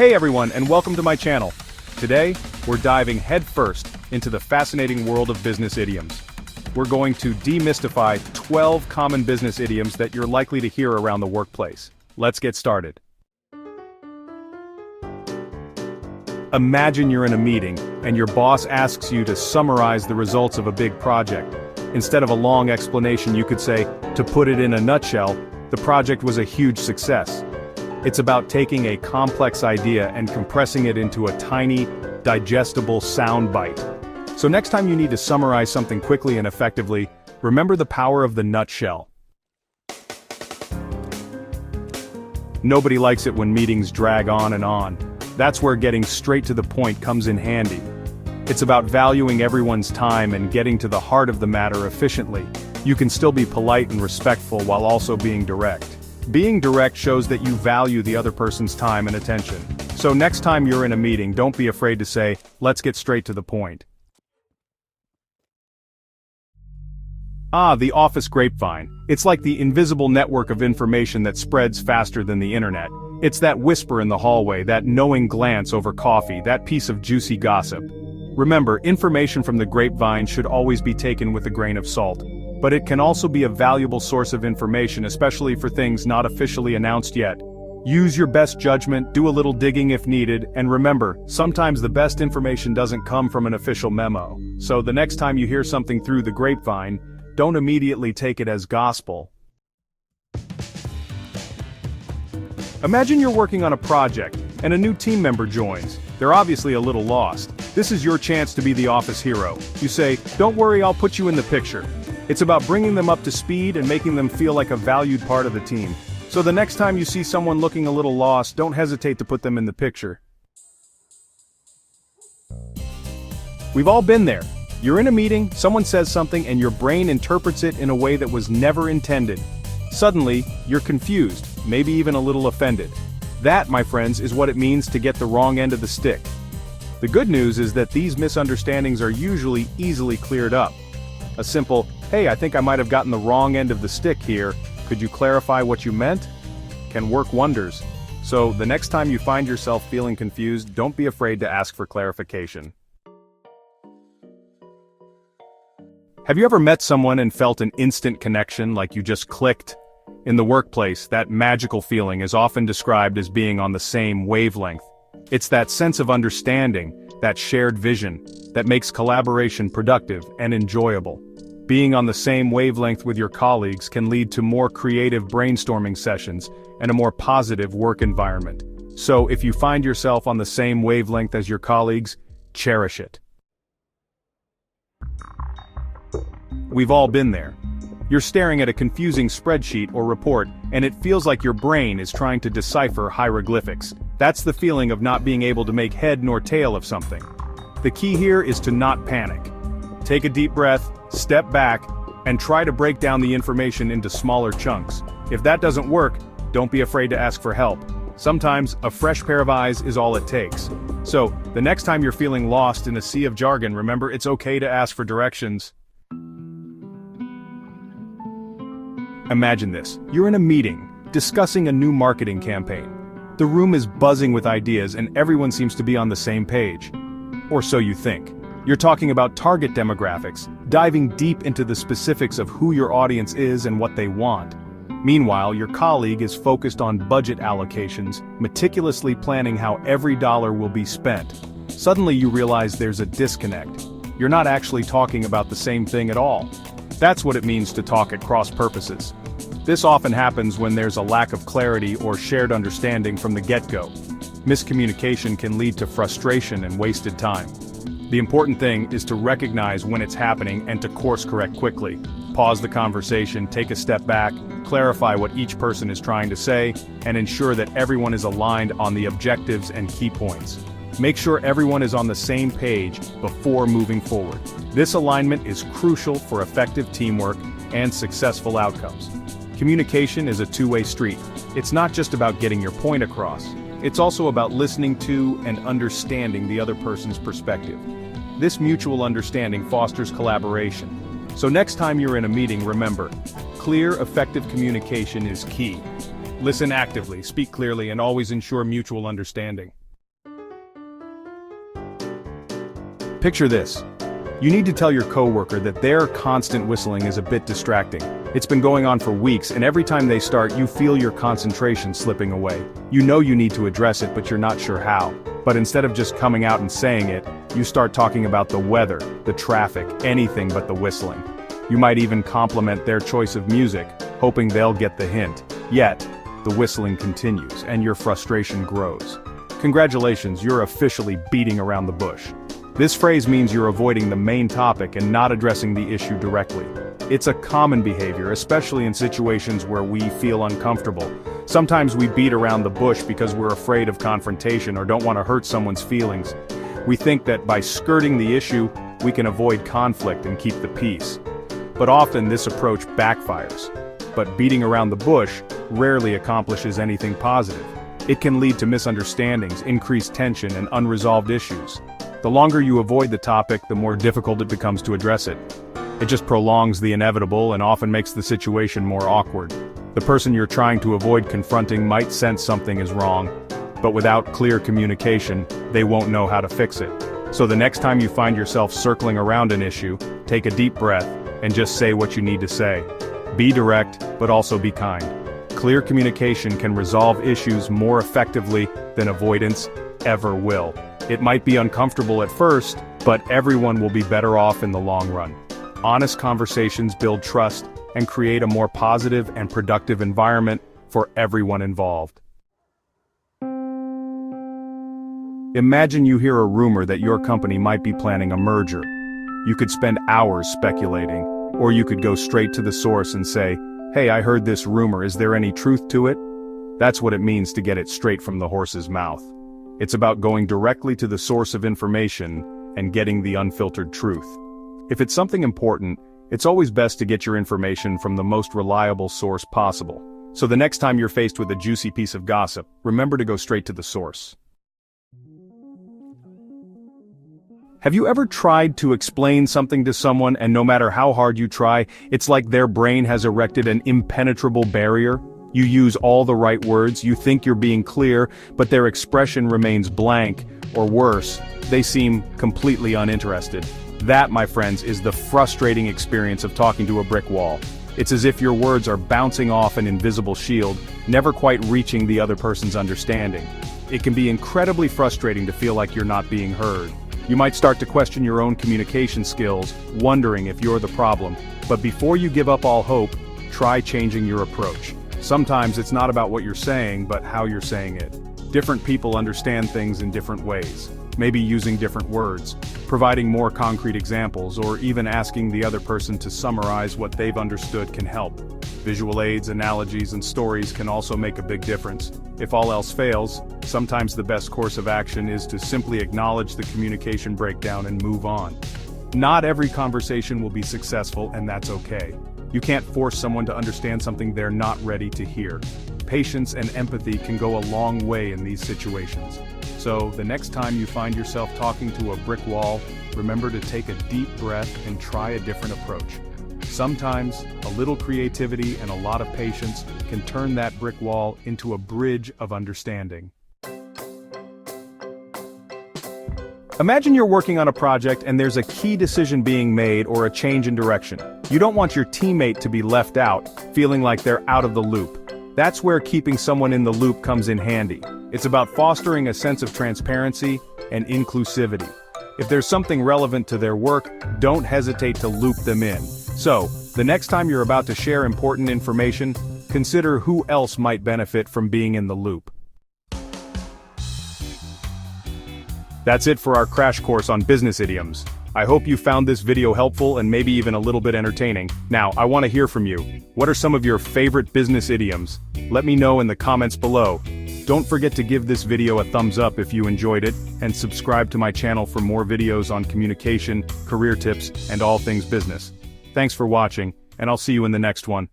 Hey everyone, and welcome to my channel. Today, we're diving headfirst into the fascinating world of business idioms. We're going to demystify 12 common business idioms that you're likely to hear around the workplace. Let's get started. Imagine you're in a meeting, and your boss asks you to summarize the results of a big project. Instead of a long explanation, you could say, to put it in a nutshell, the project was a huge success. It's about taking a complex idea and compressing it into a tiny, digestible soundbite. So next time you need to summarize something quickly and effectively, remember the power of the nutshell. Nobody likes it when meetings drag on and on. That's where getting straight to the point comes in handy. It's about valuing everyone's time and getting to the heart of the matter efficiently. You can still be polite and respectful while also being direct. Being direct shows that you value the other person's time and attention. So next time you're in a meeting, don't be afraid to say, let's get straight to the point. The office grapevine. It's like the invisible network of information that spreads faster than the internet. It's that whisper in the hallway, that knowing glance over coffee, that piece of juicy gossip. Remember, information from the grapevine should always be taken with a grain of salt. But it can also be a valuable source of information, especially for things not officially announced yet. Use your best judgment, do a little digging if needed, and remember, sometimes the best information doesn't come from an official memo. So the next time you hear something through the grapevine, don't immediately take it as gospel. Imagine you're working on a project, and a new team member joins. They're obviously a little lost. This is your chance to be the office hero. You say, don't worry, I'll put you in the picture. It's about bringing them up to speed and making them feel like a valued part of the team. So the next time you see someone looking a little lost, don't hesitate to put them in the picture. We've all been there. You're in a meeting, someone says something, and your brain interprets it in a way that was never intended. Suddenly, you're confused, maybe even a little offended. That, my friends, is what it means to get the wrong end of the stick. The good news is that these misunderstandings are usually easily cleared up. A simple, hey, I think I might have gotten the wrong end of the stick here, could you clarify what you meant? Can work wonders. So, the next time you find yourself feeling confused, don't be afraid to ask for clarification. Have you ever met someone and felt an instant connection, like you just clicked? In the workplace, that magical feeling is often described as being on the same wavelength. It's that sense of understanding, that shared vision, that makes collaboration productive and enjoyable. Being on the same wavelength with your colleagues can lead to more creative brainstorming sessions and a more positive work environment. So if you find yourself on the same wavelength as your colleagues, cherish it. We've all been there. You're staring at a confusing spreadsheet or report, and it feels like your brain is trying to decipher hieroglyphics. That's the feeling of not being able to make head nor tail of something. The key here is to not panic. Take a deep breath, step back, and try to break down the information into smaller chunks. If that doesn't work, don't be afraid to ask for help. Sometimes, a fresh pair of eyes is all it takes. So, the next time you're feeling lost in a sea of jargon, remember it's okay to ask for directions. Imagine this. You're in a meeting, discussing a new marketing campaign. The room is buzzing with ideas and everyone seems to be on the same page. Or so you think. You're talking about target demographics, diving deep into the specifics of who your audience is and what they want. Meanwhile, your colleague is focused on budget allocations, meticulously planning how every dollar will be spent. Suddenly you realize there's a disconnect. You're not actually talking about the same thing at all. That's what it means to talk at cross purposes. This often happens when there's a lack of clarity or shared understanding from the get-go. Miscommunication can lead to frustration and wasted time. The important thing is to recognize when it's happening and to course correct quickly. Pause the conversation, take a step back, clarify what each person is trying to say, and ensure that everyone is aligned on the objectives and key points. Make sure everyone is on the same page before moving forward. This alignment is crucial for effective teamwork and successful outcomes. Communication is a two-way street. It's not just about getting your point across. It's also about listening to and understanding the other person's perspective. This mutual understanding fosters collaboration. So next time you're in a meeting, remember, clear, effective communication is key. Listen actively, speak clearly, and always ensure mutual understanding. Picture this. You need to tell your coworker that their constant whistling is a bit distracting. It's been going on for weeks, and every time they start, you feel your concentration slipping away. You know you need to address it, but you're not sure how. But instead of just coming out and saying it, you start talking about the weather, the traffic, anything but the whistling. You might even compliment their choice of music, hoping they'll get the hint. Yet, the whistling continues, and your frustration grows. Congratulations, you're officially beating around the bush. This phrase means you're avoiding the main topic and not addressing the issue directly. It's a common behavior, especially in situations where we feel uncomfortable. Sometimes we beat around the bush because we're afraid of confrontation or don't want to hurt someone's feelings. We think that by skirting the issue, we can avoid conflict and keep the peace. But often this approach backfires. But beating around the bush rarely accomplishes anything positive. It can lead to misunderstandings, increased tension, and unresolved issues. The longer you avoid the topic, the more difficult it becomes to address it. It just prolongs the inevitable and often makes the situation more awkward. The person you're trying to avoid confronting might sense something is wrong, but without clear communication, they won't know how to fix it. So the next time you find yourself circling around an issue, take a deep breath and just say what you need to say. Be direct, but also be kind. Clear communication can resolve issues more effectively than avoidance ever will. It might be uncomfortable at first, but everyone will be better off in the long run. Honest conversations build trust and create a more positive and productive environment for everyone involved. Imagine you hear a rumor that your company might be planning a merger. You could spend hours speculating, or you could go straight to the source and say, "Hey, I heard this rumor, is there any truth to it?" That's what it means to get it straight from the horse's mouth. It's about going directly to the source of information and getting the unfiltered truth. If it's something important, it's always best to get your information from the most reliable source possible. So the next time you're faced with a juicy piece of gossip, remember to go straight to the source. Have you ever tried to explain something to someone and no matter how hard you try, it's like their brain has erected an impenetrable barrier? You use all the right words, you think you're being clear, but their expression remains blank, or worse, they seem completely uninterested. That, my friends, is the frustrating experience of talking to a brick wall. It's as if your words are bouncing off an invisible shield, never quite reaching the other person's understanding. It can be incredibly frustrating to feel like you're not being heard. You might start to question your own communication skills, wondering if you're the problem. But before you give up all hope, try changing your approach. Sometimes it's not about what you're saying, but how you're saying it. Different people understand things in different ways. Maybe using different words, providing more concrete examples, or even asking the other person to summarize what they've understood can help. Visual aids, analogies, and stories can also make a big difference. If all else fails, sometimes the best course of action is to simply acknowledge the communication breakdown and move on. Not every conversation will be successful, and that's okay. You can't force someone to understand something they're not ready to hear. Patience and empathy can go a long way in these situations. So, the next time you find yourself talking to a brick wall, remember to take a deep breath and try a different approach. Sometimes, a little creativity and a lot of patience can turn that brick wall into a bridge of understanding. Imagine you're working on a project and there's a key decision being made or a change in direction. You don't want your teammate to be left out, feeling like they're out of the loop. That's where keeping someone in the loop comes in handy. It's about fostering a sense of transparency and inclusivity. If there's something relevant to their work, don't hesitate to loop them in. So, the next time you're about to share important information, consider who else might benefit from being in the loop. That's it for our crash course on business idioms. I hope you found this video helpful and maybe even a little bit entertaining. Now, I want to hear from you. What are some of your favorite business idioms? Let me know in the comments below. Don't forget to give this video a thumbs up if you enjoyed it, and subscribe to my channel for more videos on communication, career tips, and all things business. Thanks for watching, and I'll see you in the next one.